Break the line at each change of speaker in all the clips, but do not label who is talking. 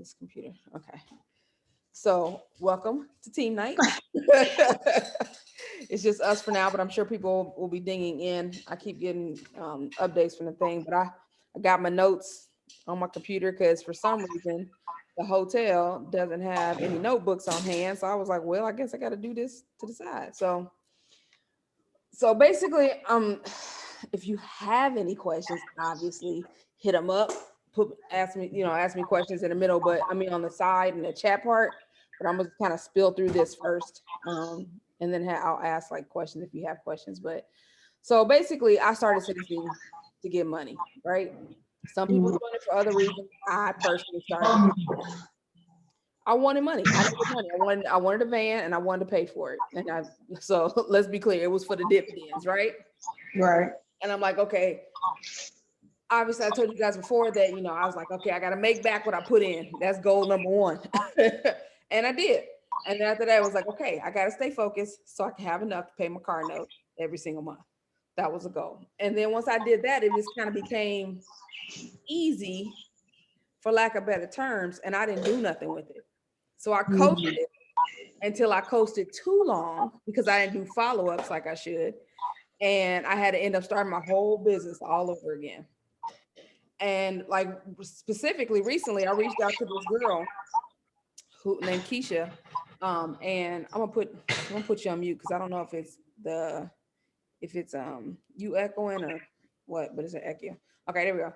this computer. Okay. So welcome to team night. It's just us for now, but I'm sure people will be dinging in. I keep getting updates from the thing, but I got my notes on my computer because for some reason the hotel doesn't have any notebooks on hand. So I was like, well, I guess I got to do this to the side. So basically, if you have any questions, obviously hit them up. Ask me questions in the middle, but I mean on the side and the chat part. But I'm gonna kind of spill through this first, and then I'll ask like questions if you have questions. But so basically, I started Scentsy to get money, right? Some people doing it for other reasons. I personally started because I wanted money. I needed money. I wanted a van and I wanted to pay for it. So let's be clear, it was for the dividends, right?
Right.
And I'm like, okay, obviously I told you guys before that, I was like, okay, I got to make back what I put in. That's goal number one. And I did. And then after that, I was like, okay, I got to stay focused so I can have enough to pay my car note every single month. That was a goal. And then once I did that, it just kind of became easy, for lack of better terms, and I didn't do nothing with it. So I coasted until I coasted too long because I didn't do follow-ups like I should. And I had to end up starting my whole business all over again. And like specifically recently, I reached out to this girl who named Keisha. And I'm gonna put you on mute because I don't know if it's you echoing or what, but it's an echo. Okay, there we go.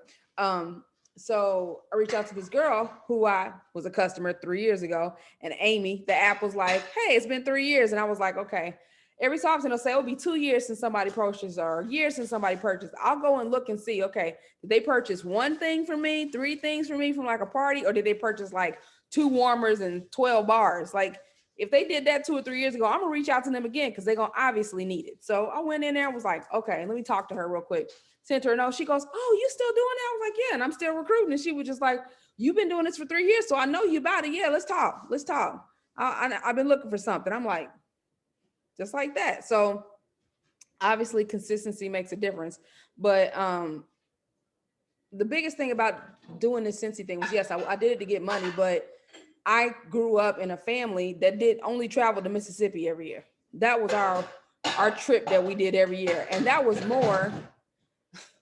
So I reached out to this girl who I was a customer 3 years ago, and Amy, the app was like, hey, it's been 3 years. And I was like, okay. Every so often they'll say it'll be 2 years since somebody purchased or a year since somebody purchased. I'll go and look and see, okay, did they purchase one thing for me, 3 things for me from like a party, or did they purchase like 2 warmers and 12 bars? Like if they did that 2 or 3 years ago, I'm gonna reach out to them again because they're gonna obviously need it. So I went in there and was like, okay, let me talk to her real quick. Sent her a note. She goes, oh, you still doing that? I was like, yeah, and I'm still recruiting. And she was just like, you've been doing this for 3 years, so I know you about it. Yeah, let's talk. Let's talk. I've been looking for something. I'm like, just like that. So obviously consistency makes a difference. But the biggest thing about doing this Scentsy thing was, yes, I did it to get money, but I grew up in a family that did only travel to Mississippi every year. That was our trip that we did every year. And that was more,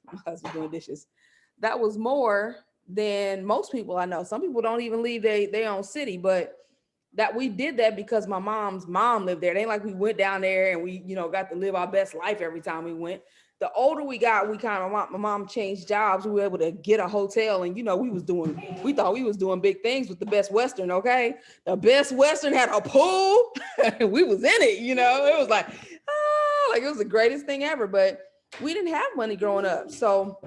my husband doing dishes. That was more than most people I know. Some people don't even leave their own city, but that we did that because my mom's mom lived there. It ain't like we went down there and we, got to live our best life every time we went. The older we got, my mom changed jobs. We were able to get a hotel, and we thought we was doing big things with the Best Western. Okay, the Best Western had a pool, and we was in it. It was like it was the greatest thing ever. But we didn't have money growing up, so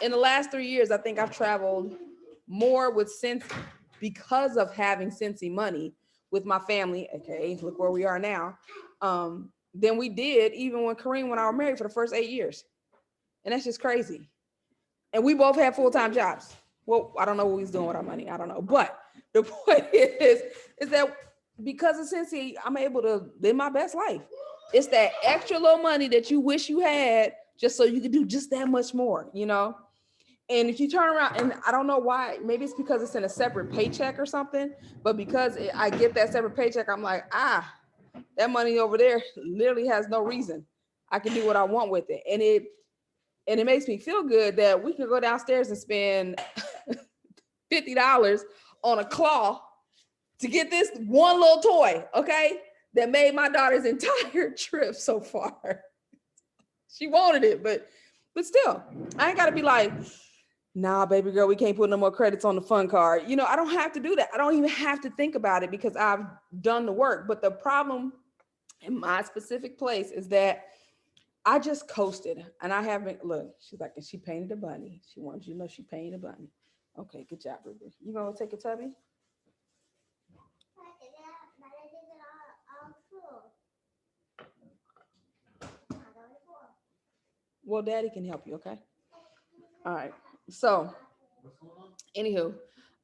in the last 3 years, I think I've traveled more with Scentsy because of having Scentsy money with my family. Okay, look where we are now. Than we did even when Kareem and I were married for the first 8 years. And that's just crazy. And we both had full-time jobs. Well, I don't know what we was doing with our money. I don't know. But the point is that because of Scentsy, I'm able to live my best life. It's that extra little money that you wish you had just so you could do just that much more, And if you turn around, and I don't know why, maybe it's because it's in a separate paycheck or something, but because I get that separate paycheck, I'm like, that money over there literally has no reason. I can do what I want with it. And it makes me feel good that we can go downstairs and spend $50 on a claw to get this one little toy, okay? That made my daughter's entire trip so far. She wanted it, but still, I ain't gotta be like, nah, baby girl, we can't put no more credits on the fun card. I don't have to do that. I don't even have to think about it because I've done the work. But the problem in my specific place is that I just coasted, and I haven't, look, she's like, she painted a bunny. She wants you to know she painted a bunny. Okay, good job, Ruby. You gonna take a tubby? Well, daddy can help you, okay? All right. So, anywho,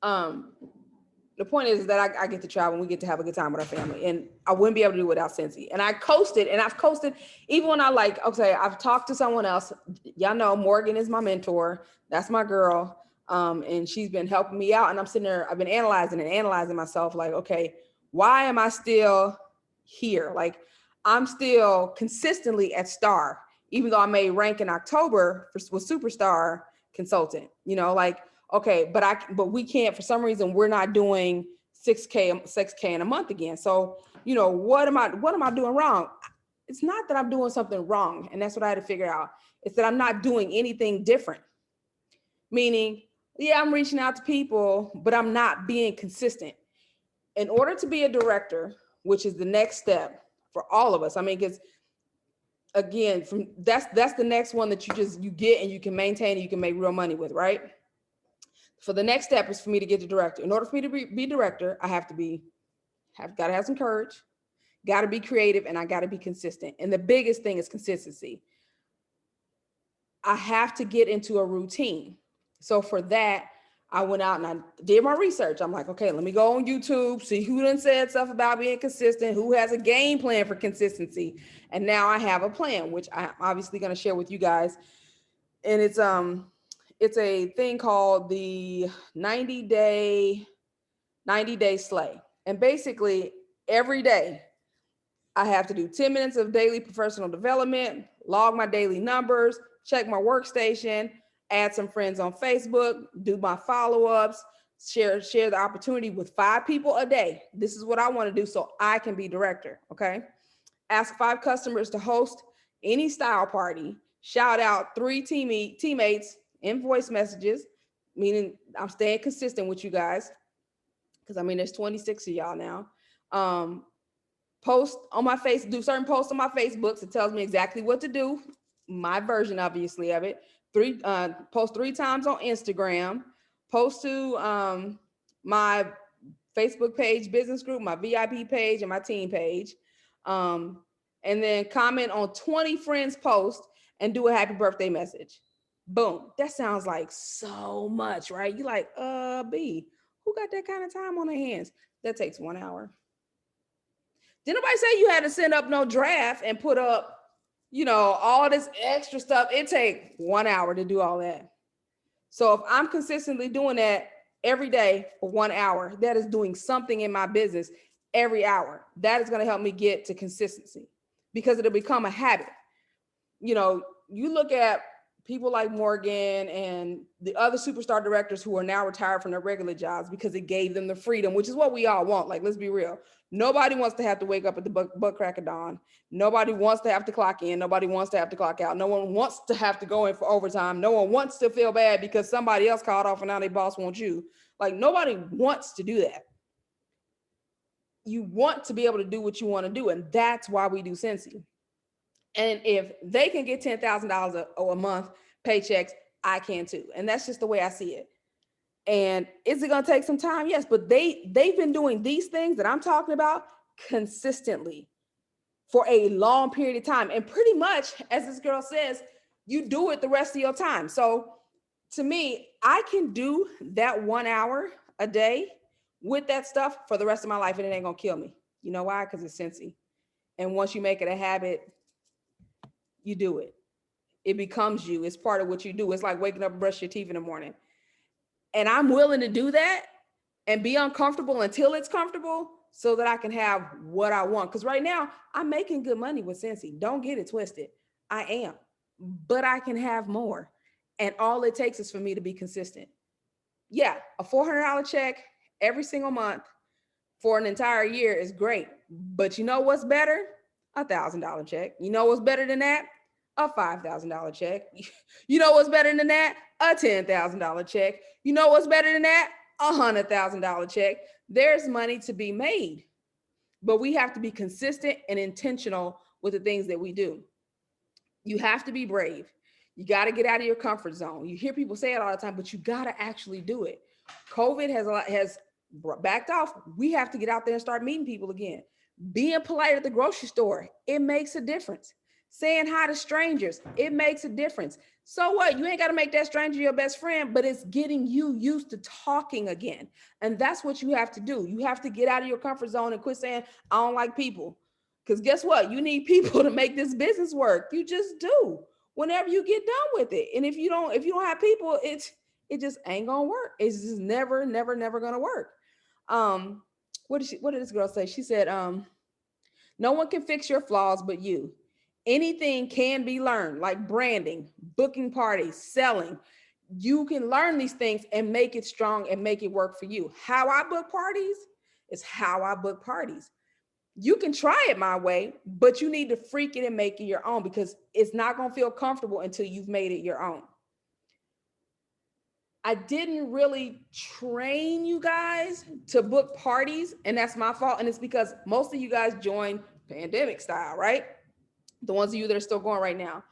the point is that I get to travel and we get to have a good time with our family, and I wouldn't be able to do it without Scentsy. And I coasted, and I've coasted even when okay, I've talked to someone else. Y'all know Morgan is my mentor. That's my girl. And she's been helping me out. And I'm sitting there, I've been analyzing myself like, okay, why am I still here? Like, I'm still consistently at star, even though I made rank in October with superstar consultant, like, okay, but we can't, for some reason, we're not doing 6K in a month again. So, what am I doing wrong? It's not that I'm doing something wrong. And that's what I had to figure out. It's that I'm not doing anything different. Meaning, yeah, I'm reaching out to people, but I'm not being consistent. In order to be a director, which is the next step for all of us. I mean, because again, that's the next one that you get and you can maintain and you can make real money with, right? For the next step is for me to get to director. In order for me to be director, I got to have some courage, got to be creative, and I got to be consistent. And the biggest thing is consistency. I have to get into a routine. So for that, I went out and I did my research. I'm like, okay, let me go on YouTube, see who done said stuff about being consistent, who has a game plan for consistency. And now I have a plan, which I'm obviously going to share with you guys. And it's a thing called the 90-day slay. And basically every day I have to do 10 minutes of daily professional development, log my daily numbers, check my workstation, add some friends on Facebook, do my follow-ups, share the opportunity with 5 people a day. This is what I want to do so I can be director, okay? Ask 5 customers to host any style party, shout out 3 teammates in voice messages, meaning I'm staying consistent with you guys, because I mean, there's 26 of y'all now. Post on my face, do certain posts on my Facebooks. It tells me exactly what to do, my version, obviously, of it. Post 3 times on Instagram, post to my Facebook page, business group, my VIP page, and my team page. And then comment on 20 friends' posts and do a happy birthday message. Boom. That sounds like so much, right? You like, B, who got that kind of time on their hands? That takes 1 hour. Did nobody say you had to send up no draft and put up, all this extra stuff? It take 1 hour to do all that. So if I'm consistently doing that every day for 1 hour, that is doing something in my business every hour. That is going to help me get to consistency because it'll become a habit. You look at people like Morgan and the other superstar directors who are now retired from their regular jobs because it gave them the freedom, which is what we all want. Like, let's be real. Nobody wants to have to wake up at the butt crack of dawn. Nobody wants to have to clock in. Nobody wants to have to clock out. No one wants to have to go in for overtime. No one wants to feel bad because somebody else called off and now their boss wants you. Like, nobody wants to do that. You want to be able to do what you want to do. And that's why we do Scentsy. And if they can get $10,000 a month paychecks, I can too. And that's just the way I see it. And is it going to take some time? Yes, but they've been doing these things that I'm talking about consistently for a long period of time. And pretty much, as this girl says, you do it the rest of your time. So to me, I can do that 1 hour a day with that stuff for the rest of my life, and it ain't going to kill me. You know why? Because it's Scentsy. And once you make it a habit, you do it. It becomes you. It's part of what you do. It's like waking up and brush your teeth in the morning. And I'm willing to do that and be uncomfortable until it's comfortable so that I can have what I want. Because right now, I'm making good money with Scentsy. Don't get it twisted. I am. But I can have more. And all it takes is for me to be consistent. Yeah, a $400 check every single month for an entire year is great. But you know what's better? $1,000 check. You know what's better than that? A $5,000 check. You know what's better than that? A $10,000 check. You know what's better than that? A $100,000 check. There's money to be made, but we have to be consistent and intentional with the things that we do. You have to be brave. You got to get out of your comfort zone. You hear people say it all the time, but you got to actually do it. COVID has backed off. We have to get out there and start meeting people again. Being polite at the grocery store, it makes a difference. Saying hi to strangers, it makes a difference. So what? You ain't got to make that stranger your best friend, but it's getting you used to talking again. And that's what you have to do. You have to get out of your comfort zone and quit saying, I don't like people. Because guess what? You need people to make this business work. You just do whenever you get done with it. And if you don't have people, it's It just ain't gonna work. It's just never, never, never gonna work. Um, what did this girl say? She said, no one can fix your flaws but you. Anything can be learned, like branding, booking parties, selling. You can learn these things and make it strong and make it work for you. How I book parties is how I book parties. You can try it my way, but you need to freak it and make it your own, because it's not going to feel comfortable until you've made it your own. I didn't really train you guys to book parties, and that's my fault. And it's because most of you guys joined pandemic style, right? The ones of you that are still going right now.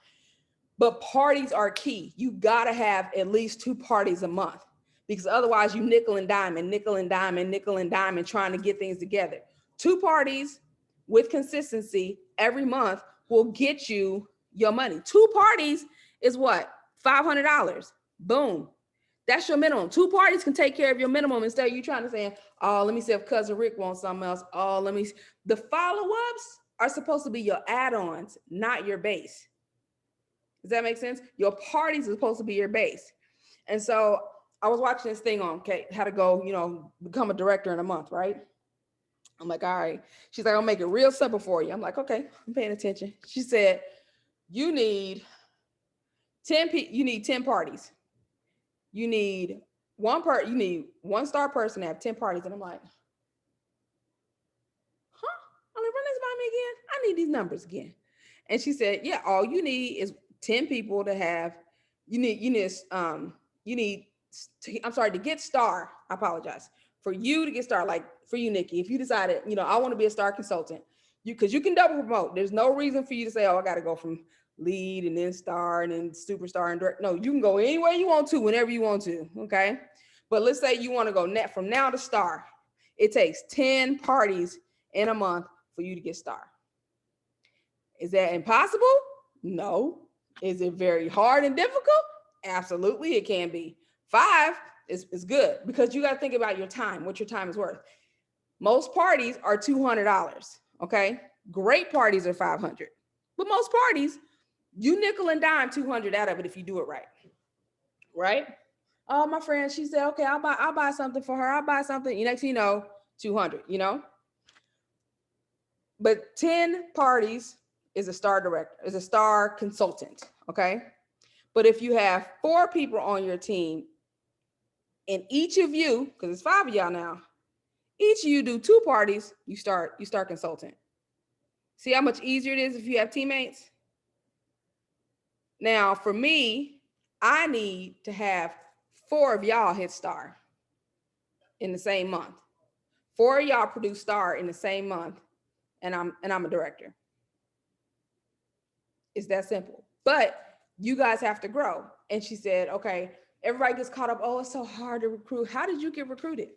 But parties are key. You gotta have at least 2 parties a month, because otherwise you nickel and dime and nickel and dime and nickel and dime and trying to get things together. 2 parties with consistency every month will get you your money. 2 parties is what? $500. Boom. That's your minimum. 2 parties can take care of your minimum, instead of you trying to say, oh, let me see if cousin Rick wants something else. Oh, let me see. The follow-ups are supposed to be your add-ons, not your base. Does that make sense? Your parties are supposed to be your base. And so I was watching this thing on, okay, how to go, become a director in a month, right? I'm like, all right. She's like, I'll make it real simple for you. I'm like, okay, I'm paying attention. She said, you need 10 parties. You need you need 1 star person to have 10 parties. And I'm like, huh? I'm like, run this by me again. I need these numbers again. And she said, yeah, all you need is 10 people to have, I'm sorry, to get star. I apologize. For you to get star, like for you, Nikki, if you decided, I want to be a star consultant, because you can double promote. There's no reason for you to say, oh, I got to go from lead and then star and then superstar and direct. No, you can go anywhere you want to, whenever you want to. Okay. But let's say you want to go net from now to star. It takes 10 parties in a month for you to get star. Is that impossible? No. Is it very hard and difficult? Absolutely, it can be. 5 is good, because you got to think about your time, what your time is worth. Most parties are $200. Okay. Great parties are $500. But most parties, you nickel and dime 200 out of it if you do it right. Right? Oh, my friend, she said, okay, I'll buy something for her. I'll buy something. Next thing you know, 200, But 10 parties is a star director, is a star consultant. Okay. But if you have 4 people on your team, and each of you, because it's 5 of y'all now, each of you do 2 parties, you start consultant. See how much easier it is if you have teammates? Now, for me, I need to have 4 of y'all hit star in the same month. 4 of y'all produce star in the same month, and I'm a director. It's that simple. But you guys have to grow. And she said, okay, everybody gets caught up. Oh, it's so hard to recruit. How did you get recruited?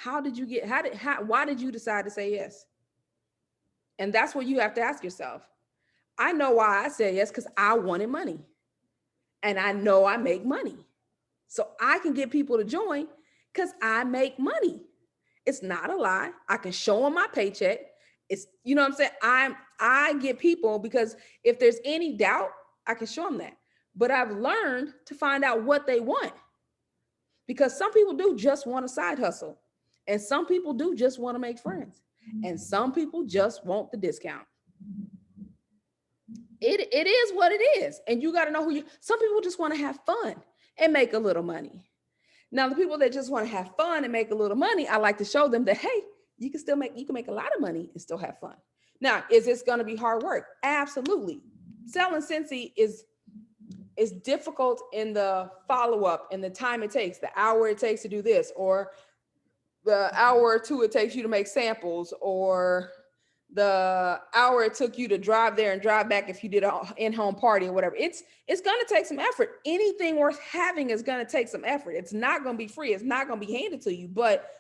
Why did you decide to say yes? And that's what you have to ask yourself. I know why I said yes, because I wanted money. And I know I make money. So I can get people to join because I make money. It's not a lie. I can show them my paycheck. It's, you know what I'm saying? I get people, because if there's any doubt, I can show them that. But I've learned to find out what they want, because some people do just want a side hustle, and some people do just want to make friends, and some people just want the discount. It is what it is. And you got to know some people just want to have fun and make a little money. Now, the people that just want to have fun and make a little money, I like to show them that, hey, you can make a lot of money and still have fun. Now, is this going to be hard work? Absolutely. Selling Scentsy is difficult in the follow-up and the time it takes, the hour it takes to do this, or the hour or 2 it takes you to make samples, or the hour it took you to drive there and drive back if you did an in-home party or whatever. It's going to take some effort. Anything worth having is going to take some effort. It's not going to be free. It's not going to be handed to you, but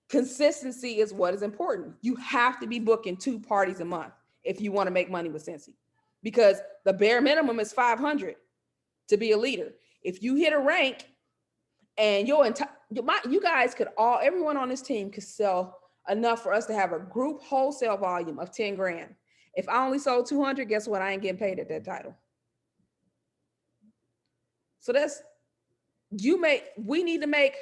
consistency is what is important. You have to be booking 2 parties a month if you want to make money with Scentsy, because the bare minimum is 500 to be a leader. If you hit a rank and you guys could everyone on this team could sell enough for us to have a group wholesale volume of 10 grand. If I only sold 200, guess what? I ain't getting paid at that title. So we need to make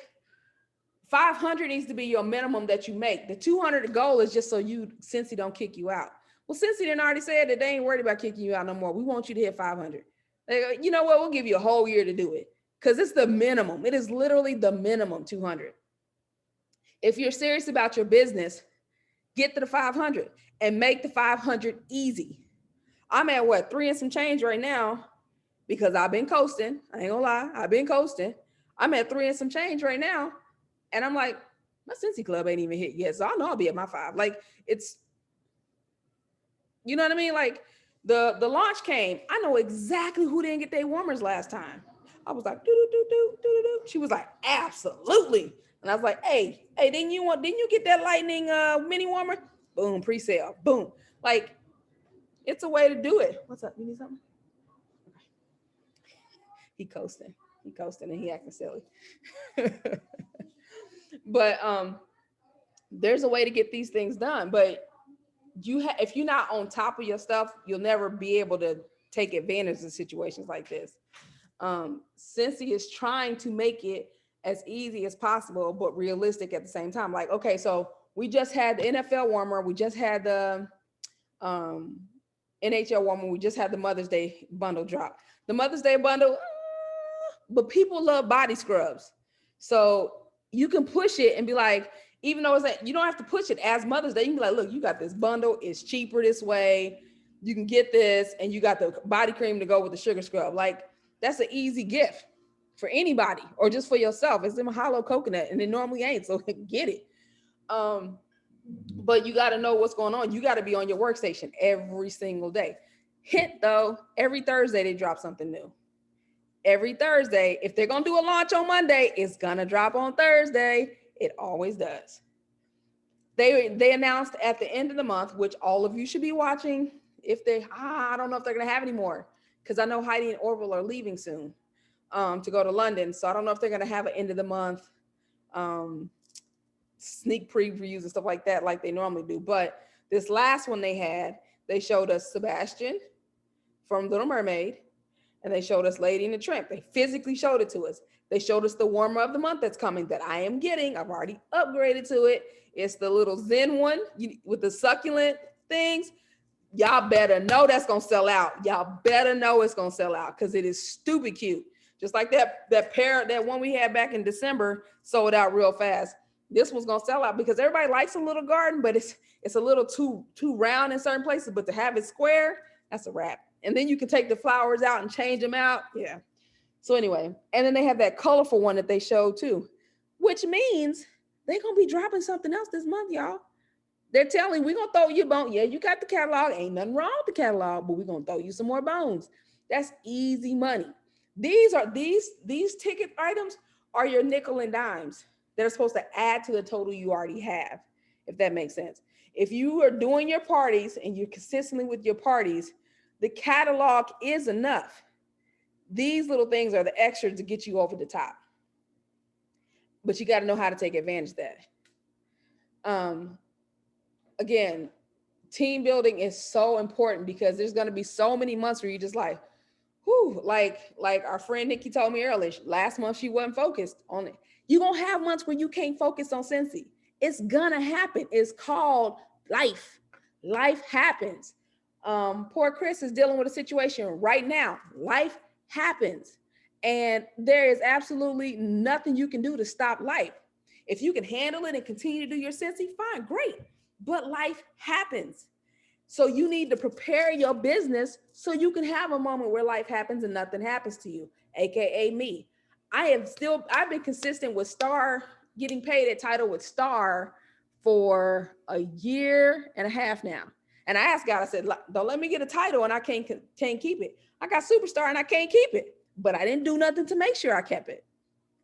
500 needs to be your minimum that you make. The 200 goal is just so Scentsy don't kick you out. Well, Scentsy didn't already said that they ain't worried about kicking you out no more. We want you to hit 500. You know what? We'll give you a whole year to do it because it's the minimum. It is literally the minimum 200. If you're serious about your business, get to the 500 and make the 500 easy. I'm at what, 3 and some change right now because I've been coasting. I ain't gonna lie, I've been coasting. I'm at 3 and some change right now. And I'm like, my Scentsy Club ain't even hit yet. So I know I'll be at my 5. Like it's, you know what I mean? Like the launch came. I know exactly who didn't get their warmers last time. I was like, do do do do do do. She was like, absolutely. And I was like, hey, didn't you get that lightning mini warmer? Boom, pre-sale. Boom. Like, it's a way to do it. What's up? You need something? He coasting and he acting silly. But there's a way to get these things done. But if you're not on top of your stuff, you'll never be able to take advantage of situations like this. Scentsy is trying to make it as easy as possible, but realistic at the same time. Like, okay, so we just had the NFL warmer, we just had the NHL warmer, we just had the Mother's Day bundle drop. The Mother's Day bundle, but people love body scrubs. So you can push it and be like, even though it's like, you don't have to push it as Mother's Day. You can be like, look, you got this bundle. It's cheaper this way. You can get this and you got the body cream to go with the sugar scrub. Like that's an easy gift for anybody or just for yourself. It's in a hollow coconut and it normally ain't. So get it. But you got to know what's going on. You got to be on your workstation every single day. Hint though, every Thursday they drop something new. Every Thursday, if they're going to do a launch on Monday, it's going to drop on Thursday. It always does. They announced at the end of the month, which all of you should be watching. If I don't know if they're going to have any more because I know Heidi and Orville are leaving soon to go to London. So I don't know if they're going to have an end of the month sneak previews and stuff like that like they normally do. But this last one they showed us Sebastian from Little Mermaid. And they showed us Lady in the Tramp. They physically showed it to us. They showed us the warmer of the month that's coming that I am getting. I've already upgraded to it. It's the little Zen one with the succulent things. Y'all better know that's going to sell out. Y'all better know it's going to sell out because it is stupid cute. Just like that one we had back in December sold out real fast. This one's going to sell out because everybody likes a little garden, but it's a little too round in certain places. But to have it square, that's a wrap. And then you can take the flowers out and change them out. Yeah. So anyway, and then they have that colorful one that they showed too, which means they're going to be dropping something else this month, y'all. They're telling we're going to throw you a bone. Yeah, you got the catalog. Ain't nothing wrong with the catalog, but we're going to throw you some more bones. That's easy money. These ticket items are your nickel and dimes that are supposed to add to the total you already have, if that makes sense. If you are doing your parties and you're consistently with your parties, the catalog is enough. These little things are the extras to get you over the top. But you got to know how to take advantage of that. Again, team building is so important because there's going to be so many months where you're just like, whew, like our friend Nikki told me earlier, last month she wasn't focused on it. You're going to have months where you can't focus on Scentsy. It's going to happen. It's called life. Life happens. Poor Chris is dealing with a situation right now. Life happens. And there is absolutely nothing you can do to stop life. If you can handle it and continue to do your Scentsy, fine, great. But life happens. So you need to prepare your business so you can have a moment where life happens and nothing happens to you, AKA me. I've been consistent with Star, getting paid at Title with Star for a year and a half now. And I asked God, I said, don't let me get a title and I can't keep it. I got Superstar and I can't keep it, but I didn't do nothing to make sure I kept it.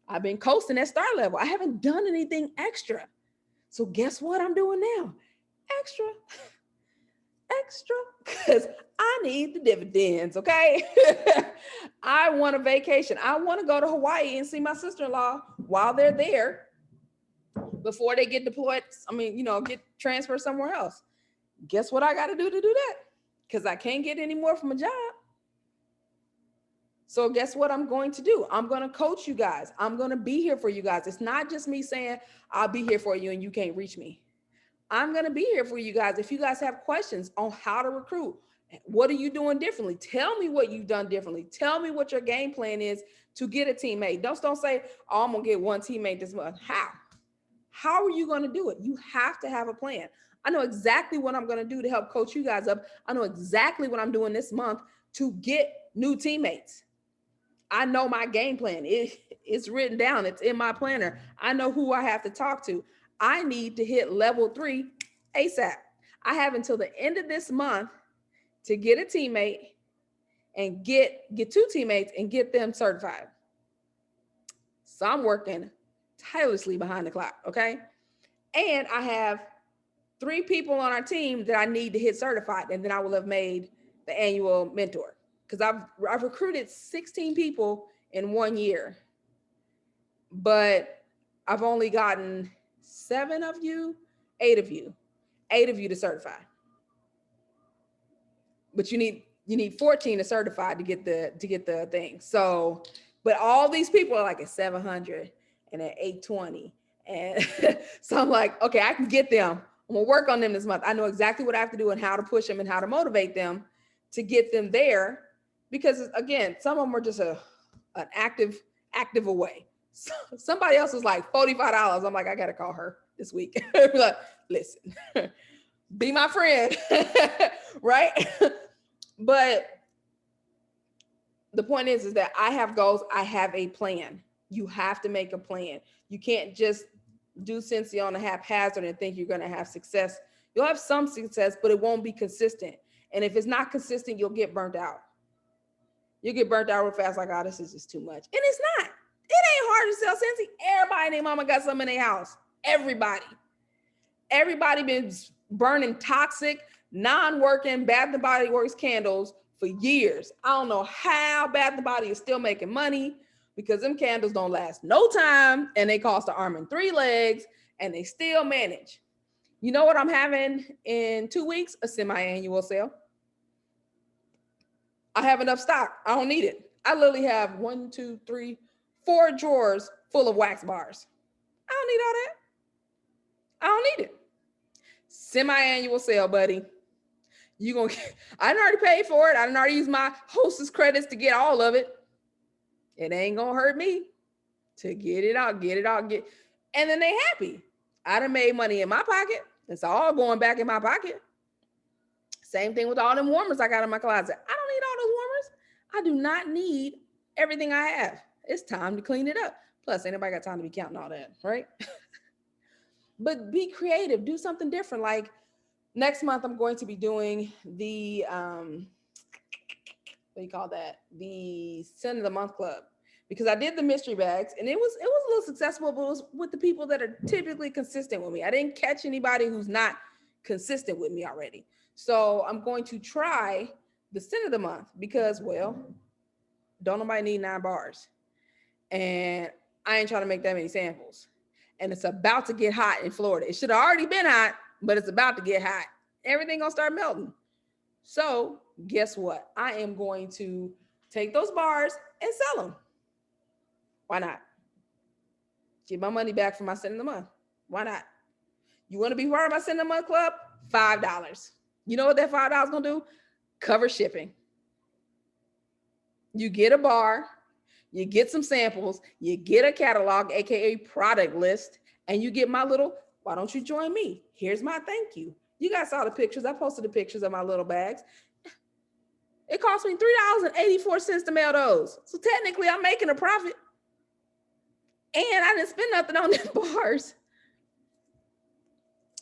I've been coasting at Star level. I haven't done anything extra. So guess what I'm doing now? Extra, because I need the dividends, okay? I want a vacation. I want to go to Hawaii and see my sister-in-law while they're there before they get deployed. Get transferred somewhere else. Guess what I got to do that? Because I can't get any more from a job. So guess what I'm going to do? I'm going to coach you guys. I'm going to be here for you guys. It's not just me saying I'll be here for you and you can't reach me. I'm going to be here for you guys. If you guys have questions on how to recruit, what are you doing differently? Tell me what you've done differently. Tell me what your game plan is to get a teammate. Don't say, oh, I'm going to get one teammate this month. How? How are you going to do it? You have to have a plan. I know exactly what I'm going to do to help coach you guys up. I know exactly what I'm doing this month to get new teammates. I know my game plan. It's written down. It's in my planner. I know who I have to talk to. I need to hit level 3 ASAP. I have until the end of this month to get a teammate and get 2 teammates and get them certified. So I'm working tirelessly behind the clock, okay? And I have 3 people on our team that I need to hit certified, and then I will have made the annual mentor. Because I've recruited 16 people in 1 year, but I've only gotten 7 of you, 8 of you to certify. But you need 14 to certify to get the thing. So, but all these people are like at 700 and at 820, and so I'm like, okay, I can get them. I'm gonna work on them this month. I know exactly what I have to do and how to push them and how to motivate them to get them there. Because again, some of them are just an active away. So somebody else was like $45. I'm like, I gotta call her this week. Like, listen, be my friend, right? But the point is that I have goals. I have a plan. You have to make a plan. You can't just do Scentsy on a haphazard and think you're going to have success. You'll have some success, but it won't be consistent. And if it's not consistent, you'll get burnt out. You get burnt out real fast, like, oh, this is just too much. And it's not. It ain't hard to sell Scentsy. Everybody and their mama got something in their house. Everybody been burning toxic, non-working Bath & Body Works candles for years. I don't know how Bath & Body is still making money, because them candles don't last no time and they cost an arm and 3 legs, and they still manage. You know what I'm having in 2 weeks? A semi-annual sale. I have enough stock. I don't need it. I literally have 1, 2, 3, 4 drawers full of wax bars. I don't need all that. I don't need it. Semi-annual sale, buddy. I done already paid for it. I done already used my hostess credits to get all of it. It ain't gonna hurt me to get it out. And then they happy. I done made money in my pocket. It's all going back in my pocket. Same thing with all them warmers I got in my closet. I don't need all those warmers. I do not need everything I have. It's time to clean it up. Plus, ain't nobody got time to be counting all that, right? But be creative. Do something different. Like next month, I'm going to be doing the, what do you call that? The Scent of the Month Club. Because I did the mystery bags and it was a little successful, but it was with the people that are typically consistent with me. I didn't catch anybody who's not consistent with me already. So I'm going to try the Scent of the Month because, well, don't nobody need 9 bars. And I ain't trying to make that many samples. And it's about to get hot in Florida. It should have already been hot, but it's about to get hot. Everything gonna start melting. So guess what? I am going to take those bars and sell them. Why not? Get my money back for my Scent of the Month. Why not? You want to be part of my Scent of the Month club? $5. You know what that $5 gonna do? Cover shipping. You get a bar, you get some samples, you get a catalog, aka product list, and you get my little, why don't you join me? Here's my thank you. You guys saw the pictures. I posted the pictures of my little bags. It cost me $3.84 to mail those. So technically I'm making a profit. And I didn't spend nothing on them bars.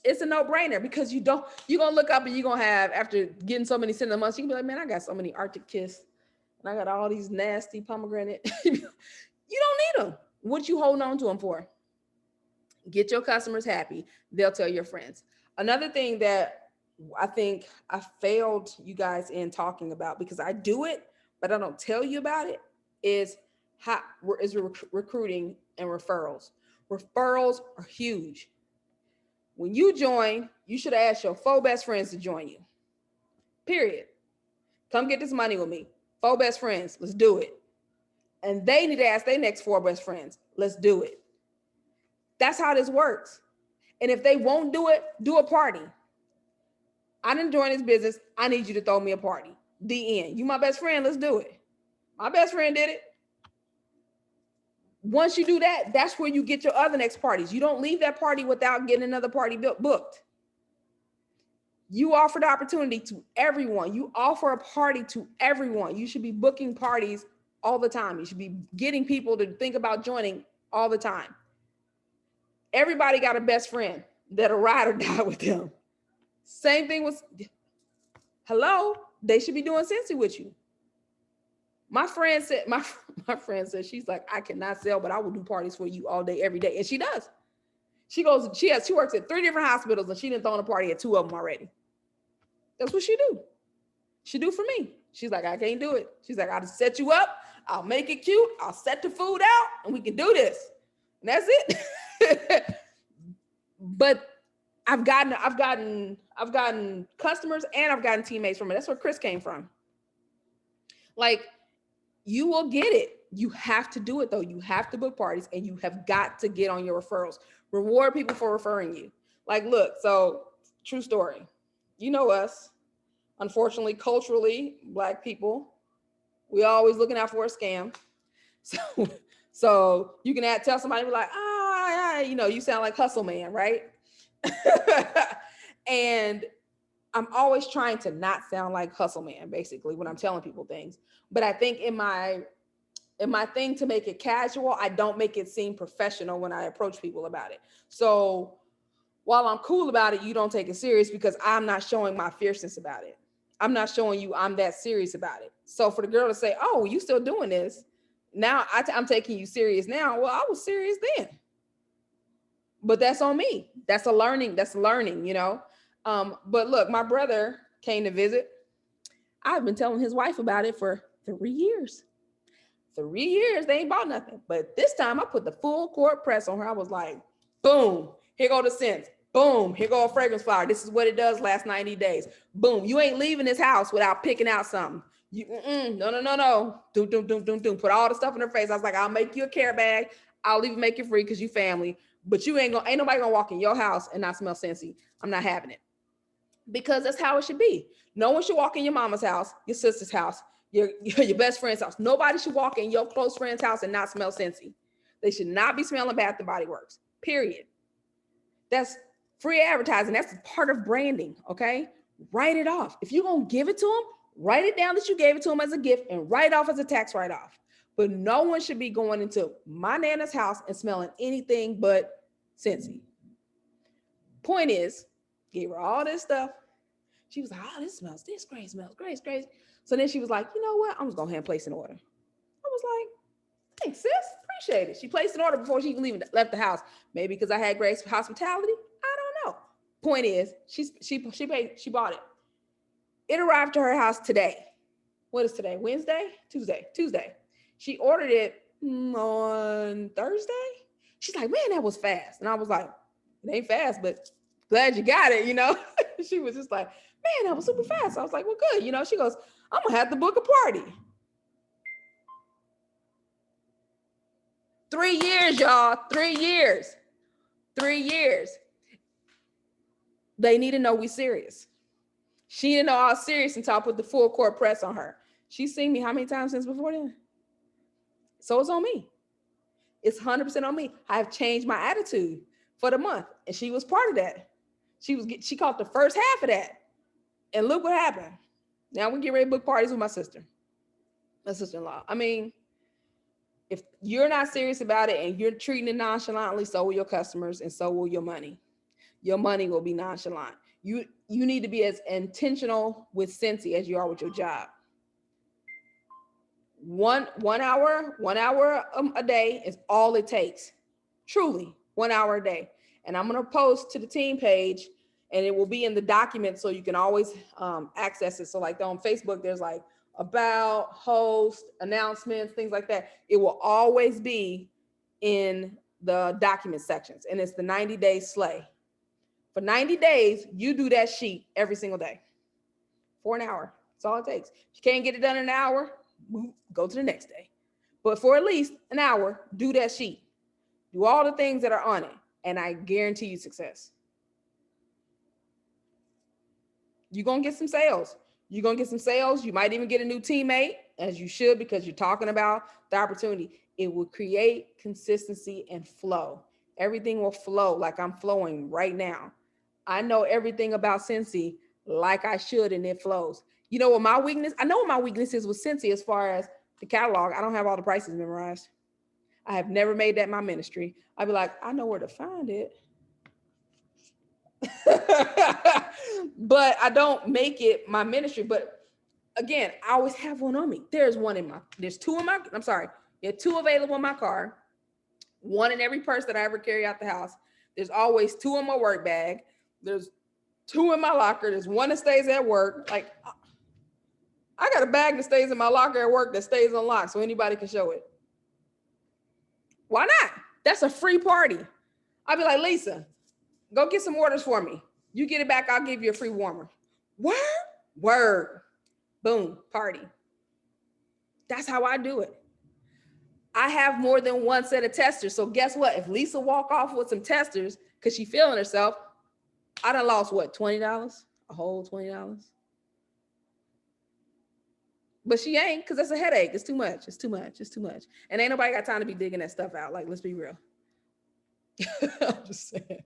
It's a no-brainer because you're gonna look up and you're gonna have, after getting so many Scent of the Month, you can be like, man, I got so many Arctic Kiss and I got all these nasty pomegranate. You don't need them. What you holding on to them for? Get your customers happy. They'll tell your friends. Another thing that I think I failed you guys in talking about, because I do it, but I don't tell you about it, is recruiting and referrals. Referrals are huge. When you join, you should ask your 4 best friends to join you. Period. Come get this money with me. 4 best friends. Let's do it. and they need to ask their next 4 best friends. Let's do it. That's how this works. And if they won't do it, do a party. I didn't join this business. I need you to throw me a party. The end. You my best friend. Let's do it. My best friend did it. Once you do that, that's where you get your other next parties. You don't leave that party without getting another party booked. You offer the opportunity to everyone. You offer a party to everyone. You should be booking parties all the time. You should be getting people to think about joining all the time. Everybody got a best friend that'll ride or die with them. Same thing with, hello, they should be doing Scentsy with you. My friend said, she's like, I cannot sell, but I will do parties for you all day, every day. And she does. She works at 3 different hospitals and she didn't throw a party at 2 of them already. That's what she do. She do for me. She's like, I can't do it. She's like, I'll set you up. I'll make it cute. I'll set the food out and we can do this. And that's it. But I've gotten customers and I've gotten teammates from it. That's where Chris came from. Like, you will get it. You have to do it though. You have to book parties and you have got to get on your referrals. Reward people for referring you. Like, look, so true story. You know us, unfortunately, culturally, Black people, we always looking out for a scam. So you can tell somebody, be like, you sound like Hustle Man, right? And I'm always trying to not sound like Hustle Man, basically, when I'm telling people things. But I think in my thing to make it casual, I don't make it seem professional when I approach people about it. So while I'm cool about it, you don't take it serious because I'm not showing my fierceness about it. I'm not showing you I'm that serious about it. So for the girl to say, oh, you still doing this? Now I'm taking you serious now. Well, I was serious then. But that's on me. That's learning, you know? But look, my brother came to visit. I've been telling his wife about it for 3 years. 3 years, they ain't bought nothing. But this time I put the full court press on her. I was like, boom, here go the scents. Boom, here go a fragrance flower. This is what it does last 90 days. Boom, you ain't leaving this house without picking out something. No. Doom. Put all the stuff in her face. I was like, I'll make you a care bag. I'll even make it free because you family. But ain't nobody gonna walk in your house and not smell Scentsy. I'm not having it. Because that's how it should be. No one should walk in your mama's house, your sister's house, your best friend's house. Nobody should walk in your close friend's house and not smell Scentsy. They should not be smelling Bath & Body Works, period. That's free advertising. That's part of branding, okay? Write it off. If you're gonna give it to them, write it down that you gave it to them as a gift and write it off as a tax write-off. But no one should be going into my Nana's house and smelling anything but Scentsy. Point is, gave her all this stuff. She was like, oh, this smells great. So then she was like, you know what? I'm just going to go ahead and place an order. I was like, thanks, sis. Appreciate it. She placed an order before she even left the house. Maybe because I had great hospitality. I don't know. Point is, she bought it. It arrived to her house today. What is today? Wednesday? Tuesday. She ordered it on Thursday. She's like, man, that was fast. And I was like, it ain't fast, but glad you got it, you know? She was just like, man, that was super fast. I was like, well, good. You know, she goes, I'm going to have to book a party. 3 years, y'all. 3 years. 3 years. They need to know we serious. She didn't know I was serious until I put the full court press on her. She's seen me how many times since before then? So it's on me. It's 100% on me. I have changed my attitude for the month. And she was part of that. She caught the first half of that. And look what happened. Now we get ready to book parties with my sister-in-law. I mean, if you're not serious about it and you're treating it nonchalantly, so will your customers and so will your money. Your money will be nonchalant. You need to be as intentional with Scentsy as you are with your job. One hour a day is all it takes. Truly, 1 hour a day. And I'm going to post to the team page and it will be in the document so you can always access it. So like on Facebook, there's like about, host, announcements, things like that. It will always be in the document sections and it's the 90-day slay. For 90 days, you do that sheet every single day for an hour. That's all it takes. If you can't get it done in an hour, go to the next day. But for at least an hour, do that sheet. Do all the things that are on it. And I guarantee you success. You're going to get some sales. You're going to get some sales. You might even get a new teammate, as you should, because you're talking about the opportunity. It will create consistency and flow. Everything will flow like I'm flowing right now. I know everything about Scentsy like I should, and it flows. You know what my weakness? I know what my weakness is with Scentsy as far as the catalog. I don't have all the prices memorized. I have never made that my ministry. I'd be like, I know where to find it. But I don't make it my ministry. But again, I always have one on me. There's two available in my car, one in every purse that I ever carry out the house. There's always two in my work bag. There's two in my locker. There's one that stays at work. Like, I got a bag that stays in my locker at work that stays unlocked so anybody can show it. Why not? That's a free party. I'd be like, Lisa, go get some orders for me. You get it back, I'll give you a free warmer. Word. Boom, party. That's how I do it. I have more than one set of testers. So guess what? If Lisa walk off with some testers because she feeling herself, I done lost what, $20? A whole $20? But she ain't, because that's a headache. It's too much. And ain't nobody got time to be digging that stuff out. Like, let's be real. I'm just saying.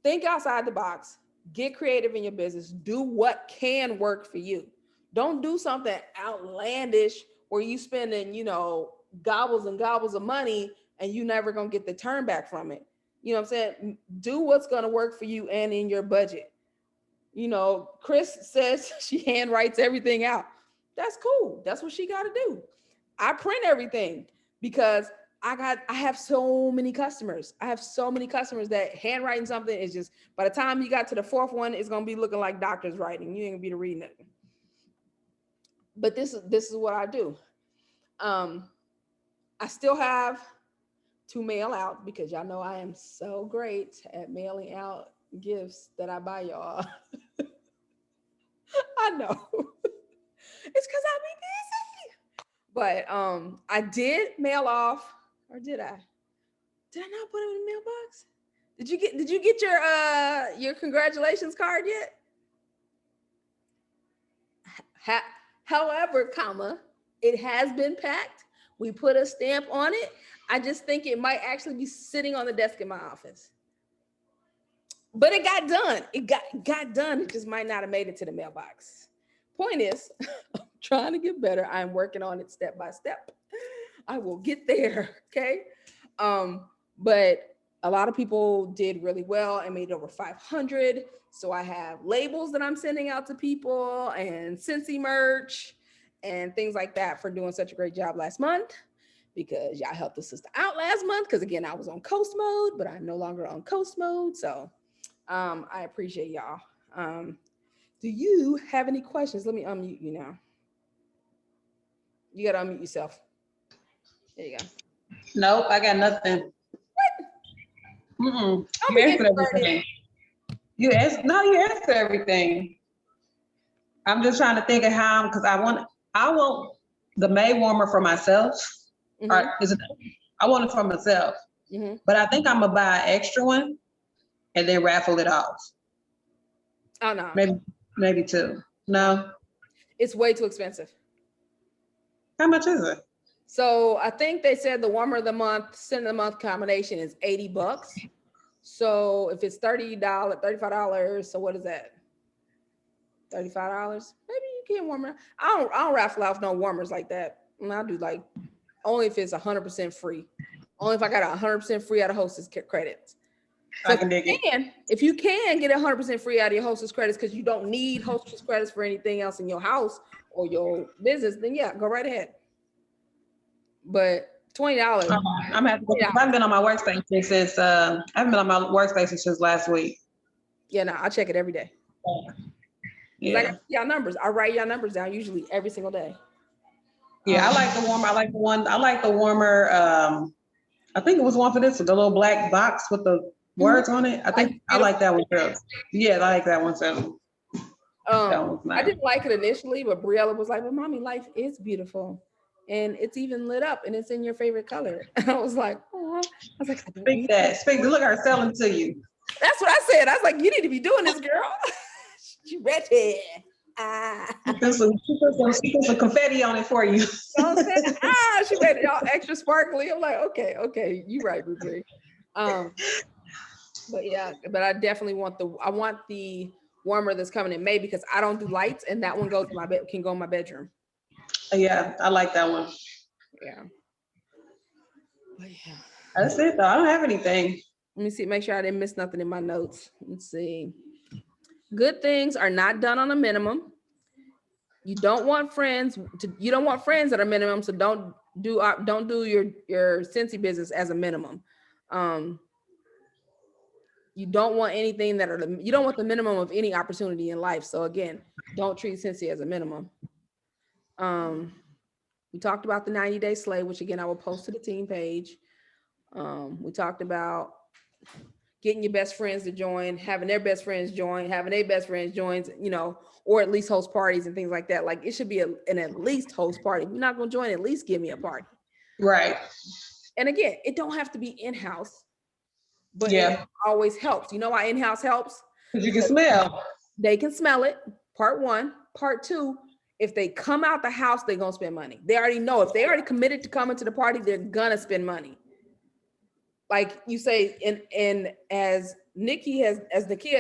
Think outside the box. Get creative in your business. Do what can work for you. Don't do something outlandish where you spending, gobbles and gobbles of money and you never gonna get the turn back from it. You know what I'm saying? Do what's gonna work for you and in your budget. Chris says she handwrites everything out. That's cool. That's what she got to do. I print everything because I have so many customers. I have so many customers that handwriting something is just, by the time you got to the fourth one, it's going to be looking like doctor's writing. You ain't gonna be reading it. But this is what I do. I still have to mail out because y'all know I am so great at mailing out gifts that I buy y'all. I know. It's because I'll be busy. But I did mail off, or did I? Did I not put it in the mailbox? Did you get your congratulations card yet? However, it has been packed. We put a stamp on it. I just think it might actually be sitting on the desk in my office. But it got done. It got done. It just might not have made it to the mailbox. Point is, I'm trying to get better. I'm working on it step by step. I will get there. Okay. But a lot of people did really well. I made over 500. So I have labels that I'm sending out to people and Scentsy merch and things like that for doing such a great job last month, because y'all helped the sister out last month. Because again, I was on coast mode, but I'm no longer on coast mode. So I appreciate y'all. Do you have any questions? Let me unmute you now. You got to unmute yourself. There you go.
Nope, I got nothing.
What?
You answered everything. You answered everything. I'm just trying to think of how, because I want the May warmer for myself. Mm-hmm. I want it for myself. Mm-hmm. But I think I'm gonna buy an extra one and then raffle it off.
Oh no.
Maybe two. No.
It's way too expensive.
How much is it?
So I think they said the warmer of the month, scent of the month combination is $80. So if it's $35, so what is that? $35? Maybe you can warm it. I don't raffle off no warmers like that. I do like only if it's 100% free. Only if I got 100% free out of Hostess credits. So if you can get 100% free out of your Hostess credits because you don't need Hostess credits for anything else in your house or your business, then yeah, go right ahead. But $20.
I'm happy. I haven't been on my workstation since last week.
Yeah, no, I check it every day. Yeah. I got y'all numbers. I write y'all numbers down usually every single day.
Yeah, I like the warmer. I like the warmer. I think it was one for this, the little black box with the words on it. I like that one too. Yeah, I like that one too.
Nice. I didn't like it initially, but Briella was like, "But mommy, life is beautiful." and it's even lit up and it's in your favorite color. I was like, oh, I was like, I don't
Speak
need
that. Speak. Look at her selling to you.
That's what I said. I was like, you need to be doing this, girl. She ready. Ah.
She put some confetti on it for you.
She made it all extra sparkly. I'm like, okay, you right, Brie. But yeah, but I definitely want the warmer that's coming in May because I don't do lights, and that one goes in my bed, can go in my bedroom.
Yeah, I like that one.
Yeah. But yeah.
That's it though. I don't have anything.
Let me see, make sure I didn't miss nothing in my notes. Let's see. Good things are not done on a minimum. You don't want friends that are minimum, so don't do your Scentsy business as a minimum. You don't want anything you don't want the minimum of any opportunity in life. So again, don't treat Scentsy as a minimum. We talked about the 90-day slay, which again I will post to the team page. We talked about getting your best friends to join, having their best friends join, or at least host parties and things like that. Like it should be an at least host party. If you're not going to join, at least give me a party.
Right.
And again, it don't have to be in-house, but it always helps. You know why in-house helps?
Because you can smell.
They can smell it, part one. Part two, if they come out the house, they're going to spend money. They already know. If they already committed to coming to the party, they're going to spend money. Like you say, and as Nakia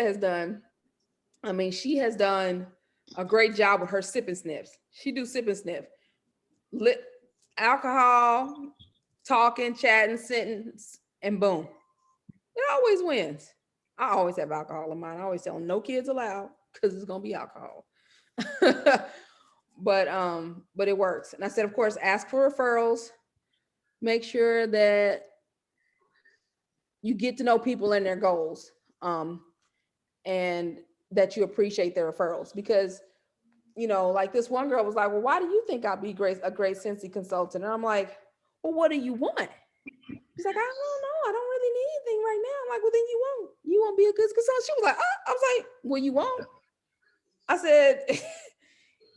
has done, I mean, she has done a great job with her sip and sniffs. She do sip and sniff. Lit alcohol, talking, chatting, sentence, and boom. It always wins. I always have alcohol in mine. I always tell them no kids allowed because it's gonna be alcohol. But it works. And I said, of course, ask for referrals. Make sure that you get to know people and their goals, and that you appreciate their referrals. Because, like this one girl was like, well, why do you think I'll be a great Scentsy consultant? And I'm like, well, what do you want? She's like, I don't know. I don't really need anything right now. I'm like, well, then you won't be a good consultant. She was like, I was like, well, you won't. I said,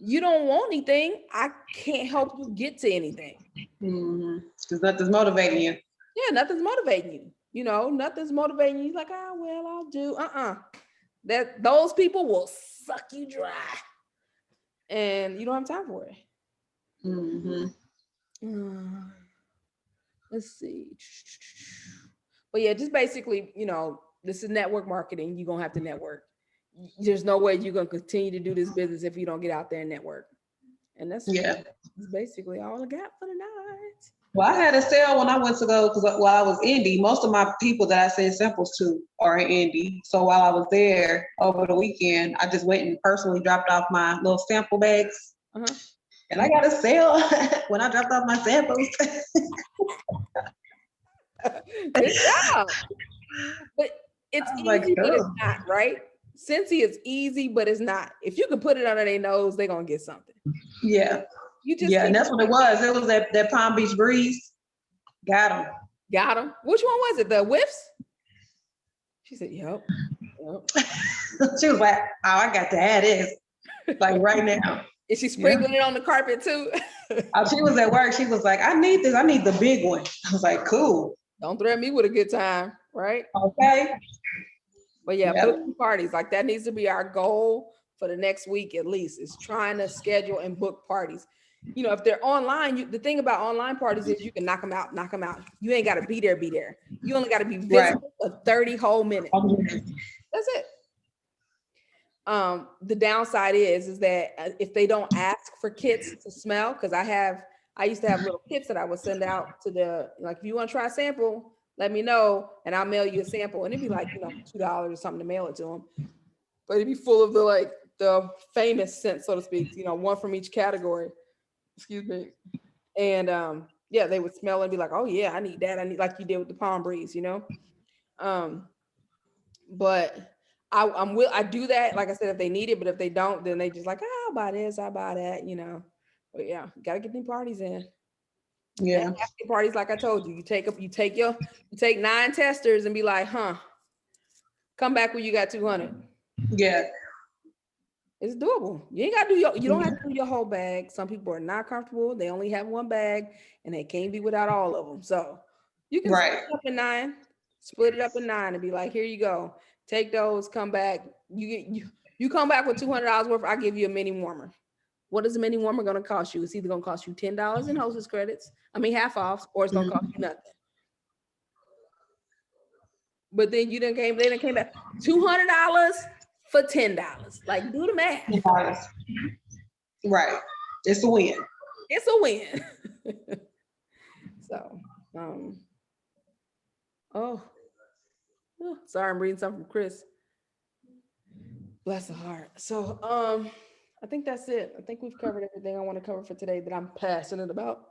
you don't want anything. I can't help you get to anything.
Because nothing's motivating you.
Yeah, nothing's motivating you. Nothing's motivating you. Like, well, I'll do. That those people will suck you dry, and you don't have time for it. Let's see. But yeah, just basically, this is network marketing. You're gonna have to network. There's no way you're gonna continue to do this business if you don't get out there and network. And that's basically all I got for the night.
Well, I had a sale when I went to go, because while I was Indy, most of my people that I send samples to are in Indy. So while I was there over the weekend, I just went and personally dropped off my little sample bags. And I got a sale when I dropped off my samples.
Good job. But it's easy, but it's not, right? Scentsy is easy, but it's not. If you can put it under their nose, they're gonna get something.
Yeah. And that's what it was. It was that Palm Beach breeze. Got them.
Which one was it? The whiffs? She said, yep.
She was like, oh, I got to add this. Like right now.
Is she sprinkling it on the carpet too?
She was at work. She was like, I need this. I need the big one. I was like, cool.
Don't threaten me with a good time, right?
Okay.
But yeah, booking parties. Like that needs to be our goal for the next week at least, is trying to schedule and book parties. If they're online, the thing about online parties is you can knock them out. You ain't got to be there. You only got to be visible for 30 whole minutes. That's it. The downside is that if they don't ask for kits to smell, because I used to have little kits that I would send out to if you want to try a sample, let me know and I'll mail you a sample. And it'd be like, $2 or something to mail it to them. But it'd be full of the famous scent, so to speak, one from each category. Excuse me. And they would smell and be like, oh yeah, I need that. I need, like you did with the Palm Breeze, but I do that, like I said, if they need it, but if they don't, then they just like, I'll buy this, I'll buy that, But yeah, gotta get them parties in.
Yeah.
Parties, like I told you, you take 9 testers and be like, come back when you got 200.
Yeah.
It's doable. You ain't gotta do you don't have to do your whole bag. Some people are not comfortable. They only have one bag and they can't be without all of them. So you can
Right.
split it up in 9 and be like, here you go. Take those, come back. You come back with $200 worth. I give you a mini warmer. What is a mini warmer gonna cost you? It's either gonna cost you $10 in hostess credits. I mean half off, or it's gonna cost you nothing. But then they done came back $200 for $10. Like, do the math.
Right. It's a win.
It's a win. So, oh, sorry, I'm reading something from Chris. Bless her heart. So, I think that's it. I think we've covered everything I want to cover for today that I'm passionate about.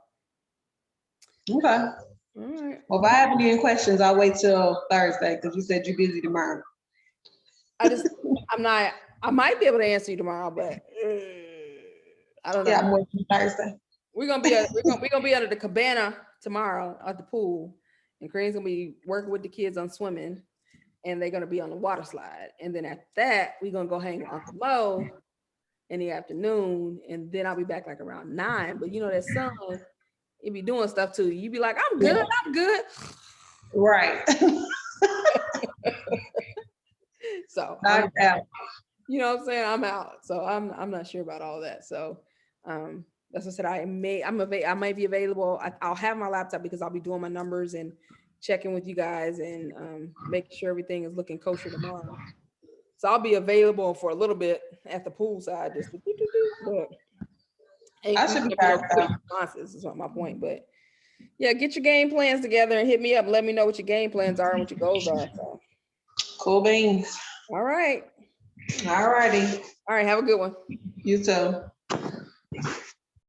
Okay.
All right.
Well, if I have any questions, I'll wait till Thursday because you said you're busy tomorrow.
I might be able to answer you tomorrow, but I don't know.
Yeah, I'm working Thursday.
We're gonna be under the cabana tomorrow at the pool, and Kareem's gonna be working with the kids on swimming, and they're gonna be on the water slide. And then after that, we're gonna go hang with Uncle Mo in the afternoon, and then I'll be back like around 9. But you know that sun, it be doing stuff to you. You be like, I'm good, I'm good.
Right.
So
I'm out.
You know what I'm saying? I'm out. So I'm not sure about all that. So as I said, I might be available. I'll have my laptop because I'll be doing my numbers and checking with you guys and making sure everything is looking kosher tomorrow. So I'll be available for a little bit at the pool side, just to but
I should be back.
Responses is not my point, but yeah, get your game plans together and hit me up and let me know what your game plans are and what your goals are. So.
Cool beans.
All right.
All righty.
All right. Have a good one.
You too.